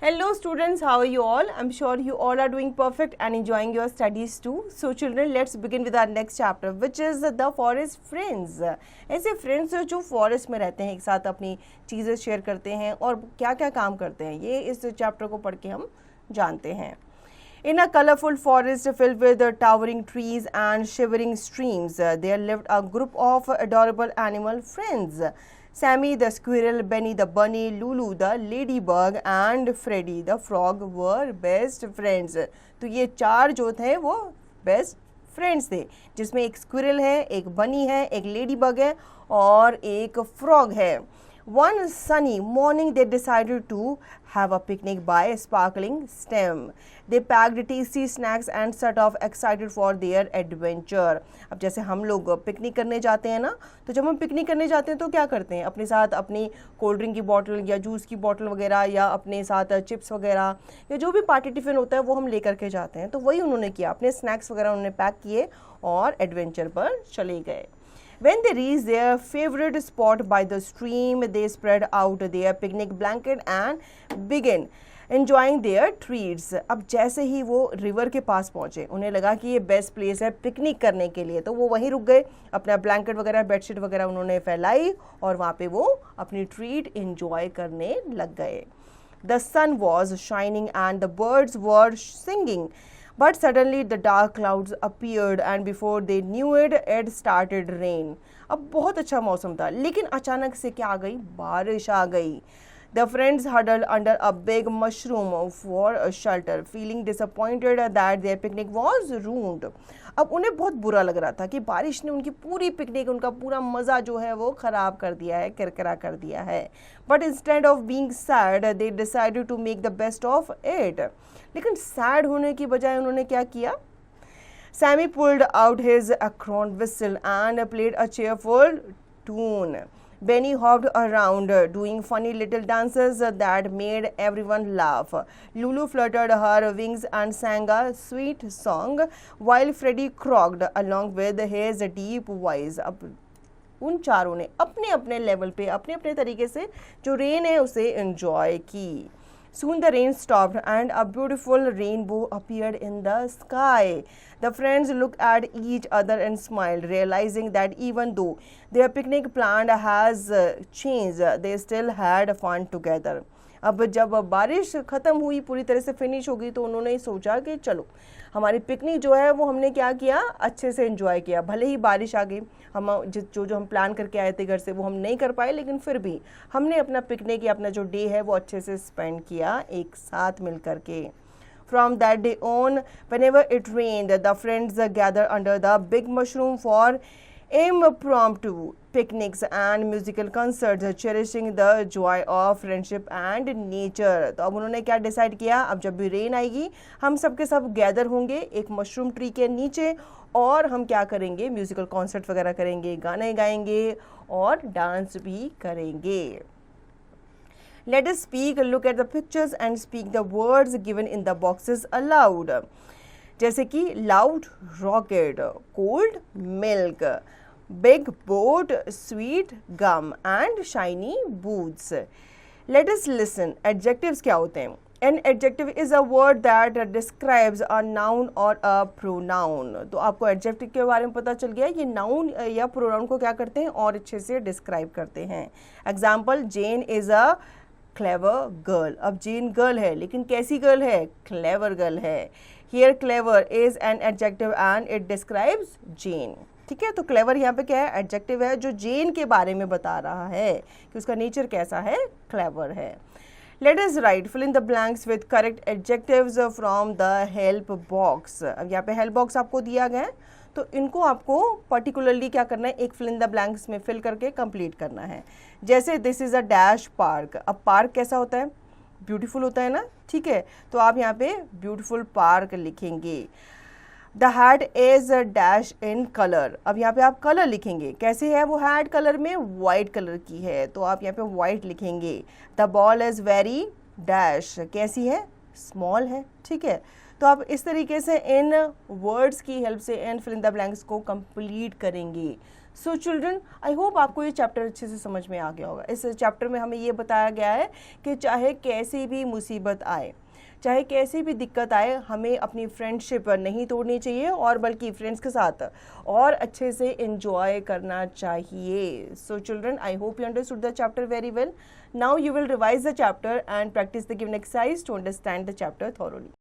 Hello students, how are you all? I'm sure you all are doing perfect and enjoying your studies too. So children, let's begin with our next chapter which is the forest friends. ऐसे friends जो forest में रहते हैं, एक साथ अपनी चीज़ें share करते हैं और क्या क्या काम करते हैं, ये इस चैप्टर को पढ़ के हम जानते हैं. In a colorful forest filled with towering trees and shivering streams, there lived a group of adorable animal friends. Sammy the squirrel, Benny the bunny, Lulu the ladybug and Freddy the frog were best friends. तो ये चार जो थे वो best friends थे, जिसमें एक squirrel है, एक बनी है, एक लेडीबग है और एक फ्रॉग है. One sunny morning they decided to have a picnic by a sparkling stem. They packed tasty snacks and set off excited for their adventure. अब जैसे हम लोग पिकनिक करने जाते हैं ना, तो जब हम पिकनिक करने जाते हैं तो क्या करते हैं, अपने साथ अपनी कोल्ड ड्रिंक की बोतल या जूस की बोतल वगैरह या अपने साथ चिप्स वगैरह या जो भी पार्टी टिफ़िन होता है वो हम लेकर के जाते हैं. तो वही उन्होंने किया, अपने स्नैक्स वगैरह उन्होंने पैक किए और एडवेंचर पर चले गए. When they reached their favorite spot by the stream, they spread out their picnic blanket and began enjoying their treats. अब जैसे ही वो रिवर के पास पहुँचे, उन्हें लगा कि ये बेस्ट प्लेस है पिकनिक करने के लिए, तो वो वहीं रुक गए, अपना ब्लैंकेट वगैरह बेडशीट वगैरह उन्होंने फैलाई और वहाँ पे वो अपनी ट्रीट इंजॉय करने लग गए. The sun was shining and the birds were singing. But suddenly the dark clouds appeared and before they knew it, it started rain. अब बहुत अच्छा मौसम था, लेकिन अचानक से क्या आ गई, बारिश आ गई. The friends huddled under a big mushroom for a shelter, feeling disappointed that their picnic was ruined. अब उन्हें बहुत बुरा लग रहा था कि बारिश ने उनकी पूरी पिकनिक, उनका पूरा मज़ा जो है वो ख़राब कर दिया है, किरकिरा कर दिया है. But instead of being sad, they decided to make the best of it. लेकिन सैड होने की बजाय उन्होंने क्या किया? Sammy pulled out his acorn whistle and played a cheerful tune. Benny hopped around, doing funny little dances that made everyone laugh. Lulu fluttered her wings and sang a sweet song, while Freddy croaked along with his deep voice. अब उन चारों ने अपने अपने level पे, अपने अपने तरीके से जो रेन है उसे एंजॉय की. Soon the rain stopped and a beautiful rainbow appeared in the sky. The friends looked at each other and smiled, realizing that even though their picnic plan has changed, they still had fun together. अब जब बारिश ख़त्म हुई, पूरी तरह से finish हो गई, तो उन्होंने सोचा कि चलो हमारी पिकनिक जो है वो हमने क्या किया, अच्छे से एंजॉय किया. भले ही बारिश आ गई, हम जो हम प्लान करके आए थे घर से वो हम नहीं कर पाए, लेकिन फिर भी हमने अपना पिकनिक या अपना जो डे है वो अच्छे से स्पेंड किया एक साथ मिल कर के. From that day on, whenever it rained, the friends gathered under the big mushroom for impromptu picnics and musical concerts, cherishing the joy of friendship and nature. तो अब उन्होंने क्या डिसाइड किया, अब जब भी रेन आएगी हम सब के सब गैदर होंगे एक मशरूम ट्री के नीचे और हम क्या करेंगे, म्यूजिकल कॉन्सर्ट वगैरह करेंगे, गाने गाएंगे और डांस भी करेंगे. Let us speak, look at the pictures and speak the words given in the boxes aloud. जैसे कि loud rocket, cold milk, big boat, sweet gum and shiny boots. Let us listen. Adjectives क्या होते हैं? An adjective is a word that describes a noun or a pronoun. तो आपको adjective के बारे में पता चल गया, ये noun या pronoun को क्या करते हैं और अच्छे से describe करते हैं. Example, Jane is a clever girl. अब Jane girl है, लेकिन कैसी girl है? Clever girl है. Here clever is an adjective and it describes Jane. ठीक है, तो clever यहाँ पे क्या है, adjective है जो Jane के बारे में बता रहा है कि उसका nature कैसा है, clever है. Let us write, fill in the blanks with correct adjectives from the help box. अब यहाँ पे help box आपको दिया गया है, तो इनको आपको पर्टिकुलरली क्या करना है, एक फिल इन द ब्लैंक्स में फिल करके कंप्लीट करना है. जैसे this is a dash park. अब पार्क कैसा होता है, ब्यूटीफुल होता है ना, ठीक है, तो आप यहाँ पे ब्यूटीफुल पार्क लिखेंगे. The hat is dash in colour. अब यहाँ पे आप कलर लिखेंगे, कैसे है वो हैट, कलर में वाइट कलर की है, तो आप यहाँ पे वाइट लिखेंगे. The ball is very dash, कैसी है, स्मॉल है, ठीक है, तो आप इस तरीके से इन वर्ड्स की हेल्प से इन फिल इन द ब्लैंक्स को कंप्लीट करेंगे। सो चिल्ड्रन, आई होप आपको ये चैप्टर अच्छे से समझ में आ गया होगा। इस चैप्टर में हमें ये बताया गया है कि चाहे कैसी भी मुसीबत आए, चाहे कैसी भी दिक्कत आए, हमें अपनी फ्रेंडशिप नहीं तोड़नी चाहिए और बल्कि फ्रेंड्स के साथ और अच्छे से एंजॉय करना चाहिए। So children, I hope you understood the chapter very well. Now you will revise the chapter and practice the given exercise to understand the chapter thoroughly.